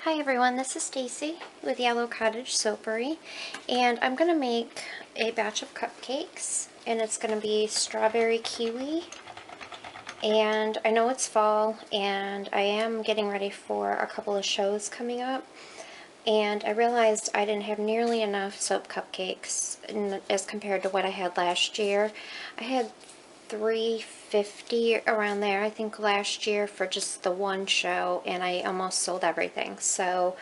Hi everyone, this is Stacy with Yellow Cottage Soapery, and I'm going to make a batch of cupcakes, and it's going to be strawberry kiwi. And I know it's fall, and I am getting ready for a couple of shows coming up, and I realized I didn't have nearly enough soap cupcakes as compared to what I had last year. I had 350 around there, I think, last year for just the one show, and I almost sold everything. So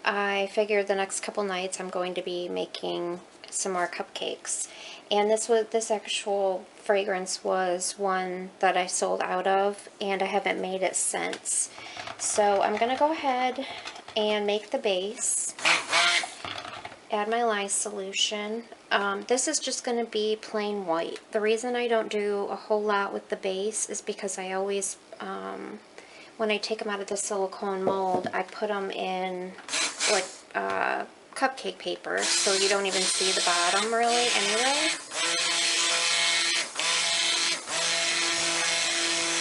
I figured the next couple nights I'm going to be making some more cupcakes. And this actual fragrance was one that I sold out of, and I haven't made it since. So I'm gonna go ahead and make the base. Add my lye solution. This is just going to be plain white. The reason I don't do a whole lot with the base is because I always, when I take them out of the silicone mold, I put them in like cupcake paper, so you don't even see the bottom really anyway.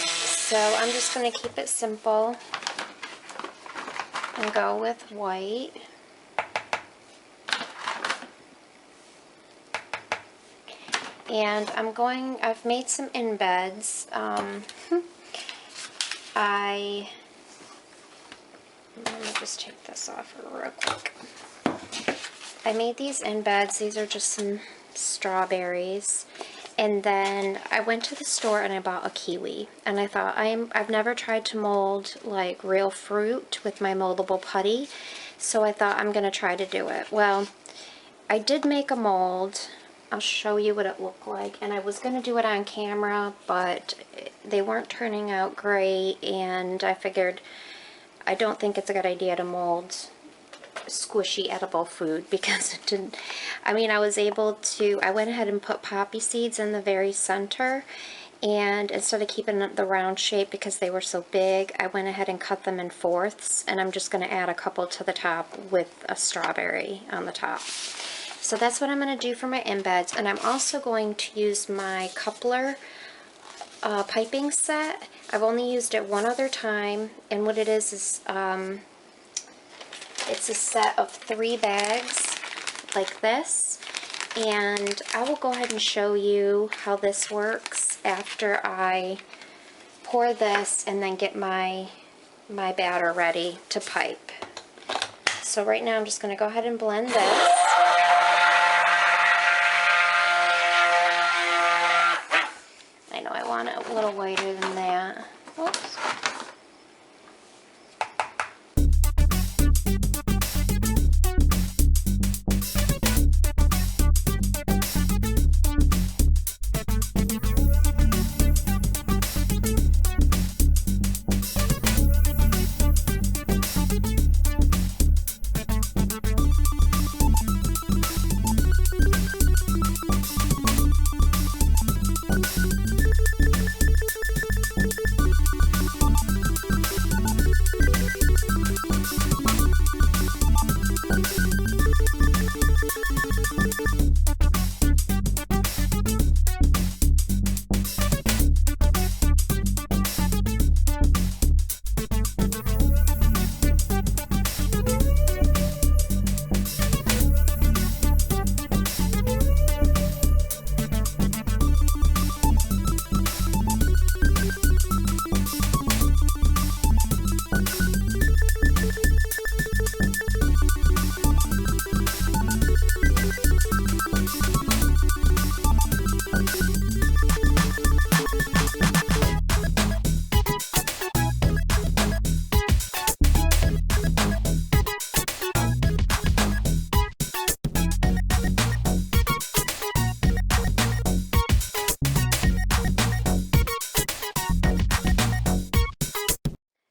So I'm just going to keep it simple and go with white. And I've made some embeds. Let me just take this off real quick. I made these embeds. These are just some strawberries. And then I went to the store and I bought a kiwi. And I thought, I've never tried to mold like real fruit with my moldable putty. So I thought I'm going to try to do it. Well, I did make a mold. I'll show you what it looked like, and I was going to do it on camera, but they weren't turning out great, and I figured I don't think it's a good idea to mold squishy edible food because it didn't. I mean, I was able to, I went ahead and put poppy seeds in the very center, and instead of keeping the round shape because they were so big, I went ahead and cut them in fourths, and I'm just going to add a couple to the top with a strawberry on the top. So that's what I'm going to do for my embeds, and I'm also going to use my coupler piping set. I've only used it one other time, and what it is it's a set of 3 bags like this, and I will go ahead and show you how this works after I pour this and then get my batter ready to pipe. So right now I'm just going to go ahead and blend this. I want it a little whiter than that. Oops.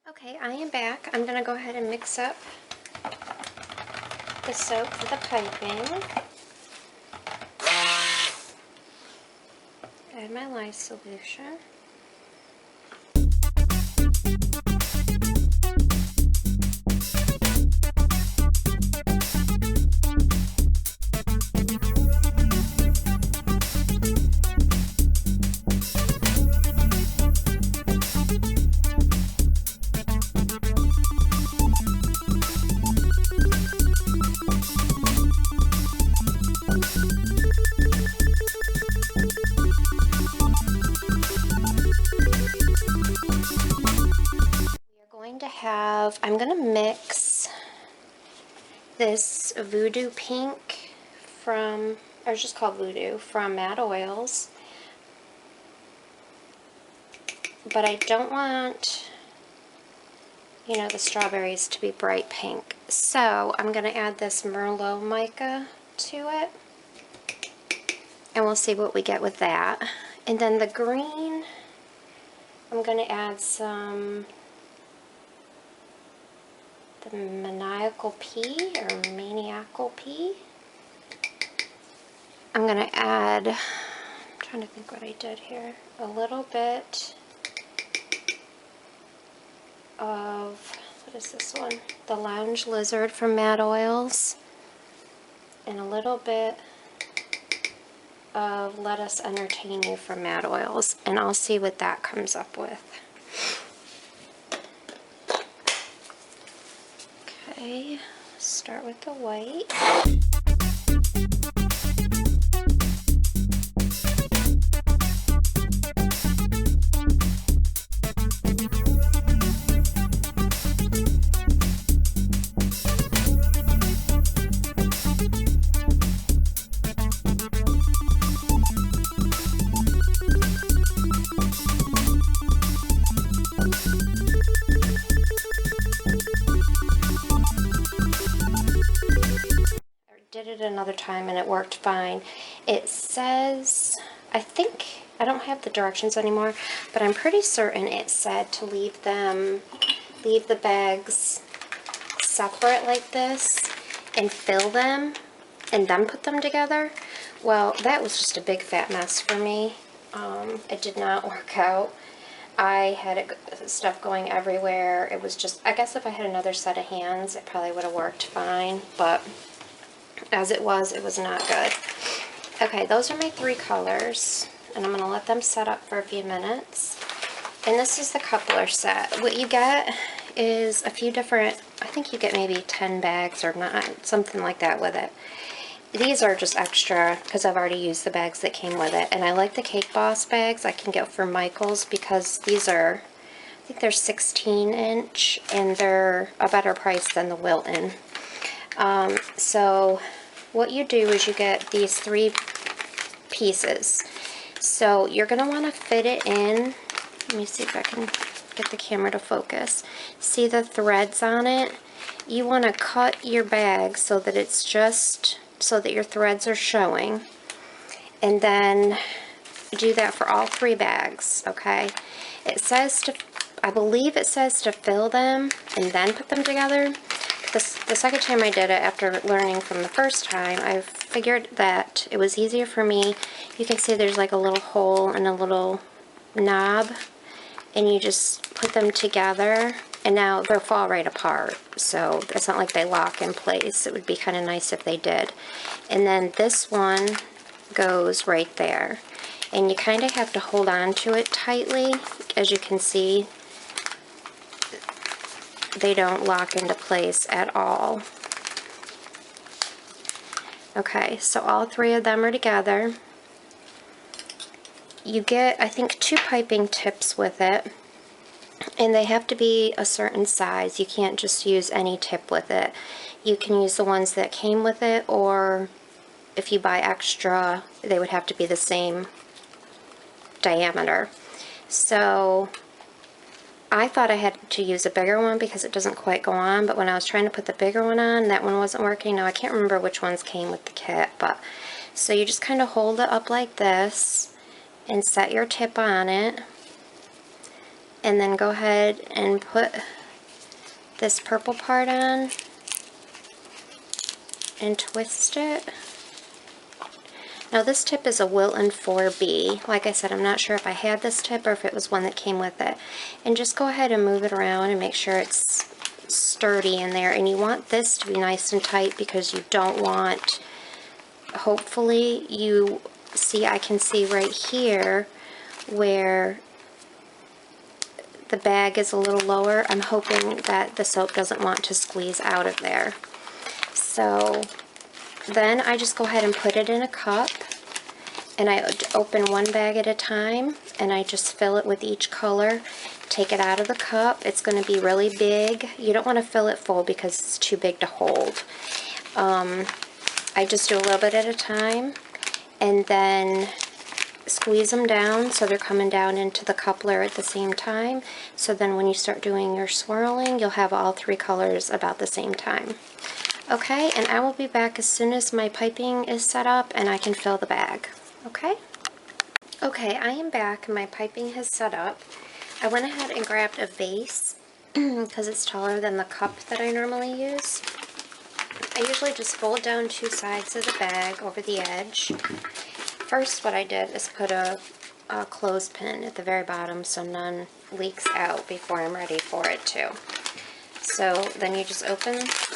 Okay, I am back. I'm going to go ahead and mix up the soap for the piping. Add my lye solution. I'm going to mix this Voodoo Pink from, or it's just called Voodoo, from Mad Oils. But I don't want, you know, the strawberries to be bright pink. So I'm going to add this Merlot mica to it. And we'll see what we get with that. And then the green, I'm going to add some, the maniacal pea, or maniacal pea. I'm going to add, I'm trying to think what I did here, a little bit of, what is this one? The Lounge Lizard from Mad Oils. And a little bit of Let Us Entertain You from Mad Oils. And I'll see what that comes up with. Okay, start with the white. Did it another time and it worked fine. It says, I think, I don't have the directions anymore, but I'm pretty certain it said to leave the bags separate like this and fill them and then put them together. Well, that was just a big fat mess for me. It did not work out. I had stuff going everywhere. It was just, I guess if I had another set of hands, it probably would have worked fine, but as it was not good. Okay, those are my 3 colors, and I'm going to let them set up for a few minutes. And this is the coupler set. What you get is a few different, I think you get maybe 10 bags or not, something like that with it. These are just extra because I've already used the bags that came with it. And I like the Cake Boss bags I can get from Michael's because these are, I think they're 16-inch, and they're a better price than the Wilton. So what you do is you get these 3 pieces. So you're going to want to fit it in. Let me see if I can get the camera to focus. See the threads on it? You want to cut your bag so that it's just, so that your threads are showing. And then do that for all 3 bags, okay? It says to, I believe it says to fill them and then put them together. The second time I did it, after learning from the first time, I figured that it was easier for me. You can see there's like a little hole and a little knob, and you just put them together, and now they'll fall right apart. So it's not like they lock in place. It would be kind of nice if they did. And then this one goes right there. And you kind of have to hold on to it tightly. As you can see, they don't lock into place at all. Okay, so all 3 of them are together. You get, I think, 2 piping tips with it, and they have to be a certain size. You can't just use any tip with it. You can use the ones that came with it, or if you buy extra, they would have to be the same diameter. So I thought I had to use a bigger one because it doesn't quite go on, but when I was trying to put the bigger one on, that one wasn't working. Now I can't remember which ones came with the kit, but so you just kind of hold it up like this and set your tip on it, and then go ahead and put this purple part on and twist it. Now this tip is a Wilton 4B. Like I said, I'm not sure if I had this tip or if it was one that came with it. And just go ahead and move it around and make sure it's sturdy in there. And you want this to be nice and tight because you don't want, hopefully you see, I can see right here where the bag is a little lower. I'm hoping that the soap doesn't want to squeeze out of there. So then I just go ahead and put it in a cup, and I open one bag at a time, and I just fill it with each color. Take it out of the cup. It's going to be really big. You don't want to fill it full because it's too big to hold. I just do a little bit at a time, and then squeeze them down so they're coming down into the coupler at the same time. So then when you start doing your swirling, you'll have all three colors about the same time. Okay, and I will be back as soon as my piping is set up and I can fill the bag. Okay? Okay, I am back and my piping has set up. I went ahead and grabbed a vase because it's taller than the cup that I normally use. I usually just fold down two sides of the bag over the edge. First, what I did is put a clothespin at the very bottom so none leaks out before I'm ready for it to. So then you just open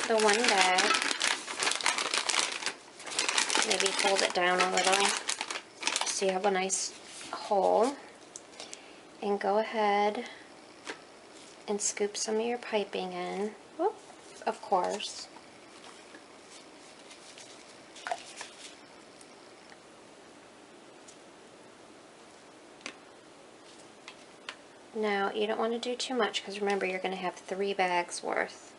the one bag, maybe fold it down a little so you have a nice hole, and go ahead and scoop some of your piping in. Whoop, of course. Now, you don't want to do too much because remember, you're going to have 3 bags worth.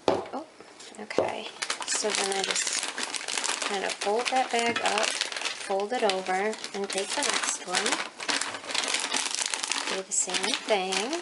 Oh, okay. So then I just kind of fold that bag up, fold it over, and take the next one. Do the same thing.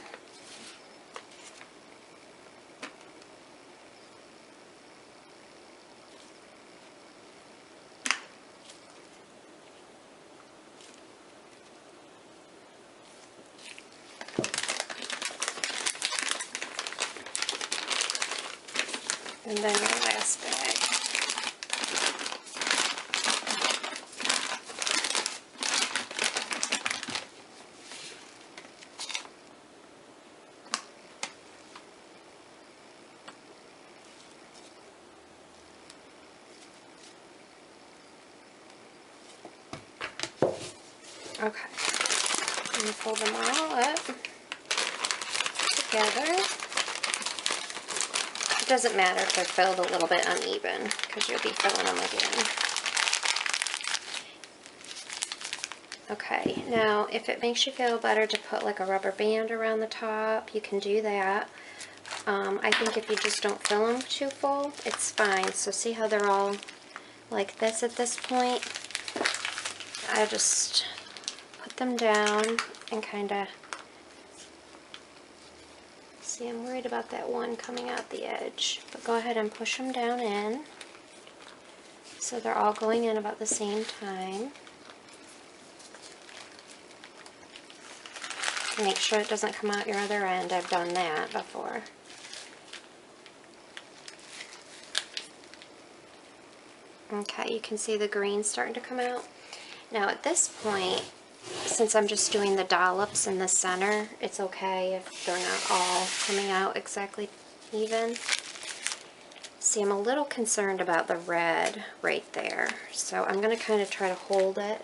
And then your last bag. Okay. And pull them all up together. It doesn't matter if they're filled a little bit uneven because you'll be filling them again. Okay, now if it makes you feel better to put like a rubber band around the top, you can do that. I think if you just don't fill them too full, it's fine. So see how they're all like this at this point? I just put them down and kind of, see, I'm worried about that one coming out the edge, but go ahead and push them down in so they're all going in about the same time. Make sure it doesn't come out your other end. I've done that before. Okay, you can see the green starting to come out. Now at this point, since I'm just doing the dollops in the center, it's okay if they're not all coming out exactly even. See, I'm a little concerned about the red right there, so I'm going to kind of try to hold it.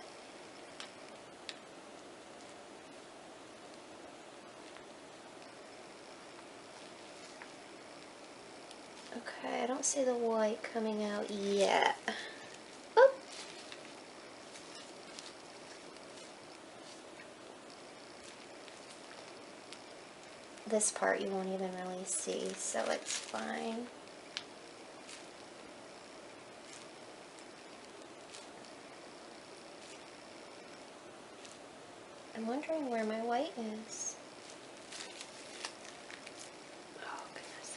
Okay, I don't see the white coming out yet. Oop. This part you won't even really see, so it's fine. I'm wondering where my white is. Oh, goodness.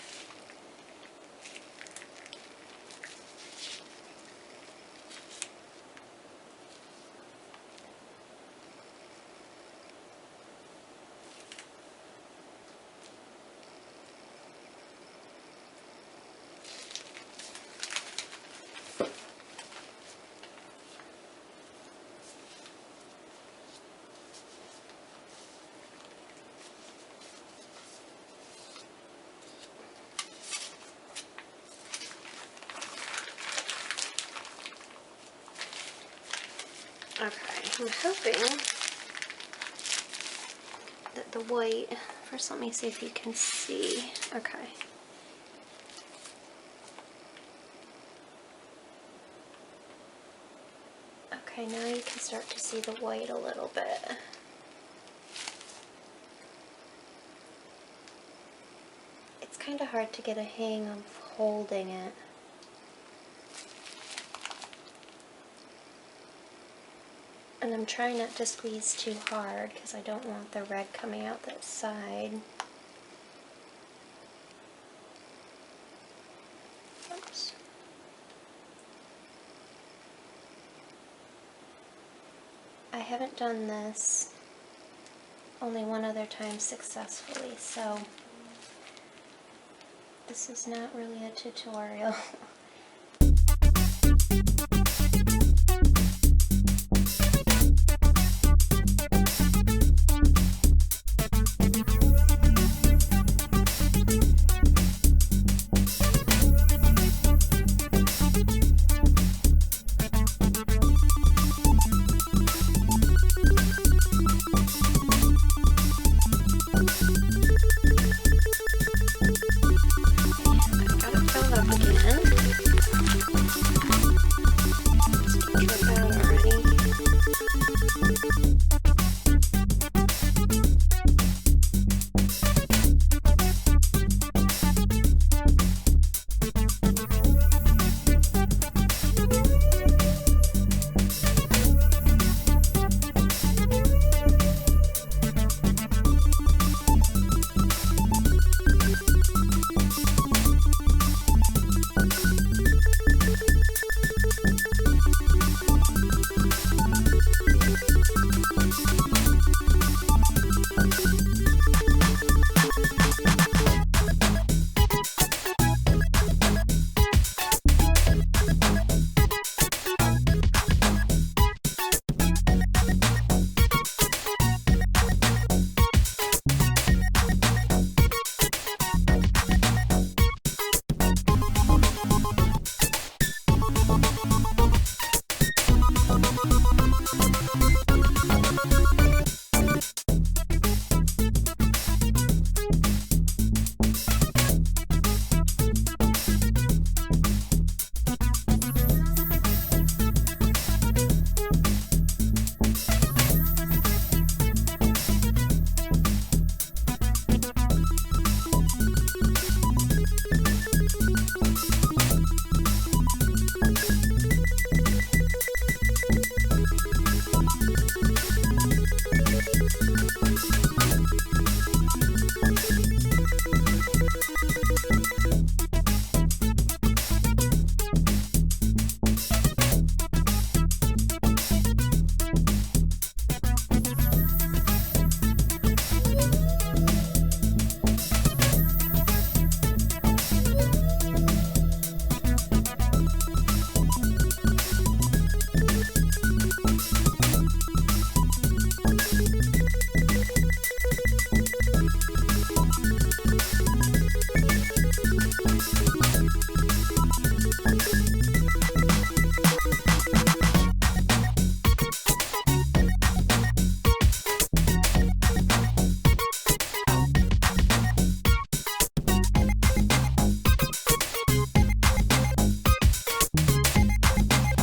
Okay, I'm hoping that the white, first let me see if you can see. Okay. Okay, now you can start to see the white a little bit. It's kind of hard to get a hang of holding it. And I'm trying not to squeeze too hard because I don't want the red coming out that side. Oops. I haven't done this only one other time successfully, so this is not really a tutorial. Drip out already.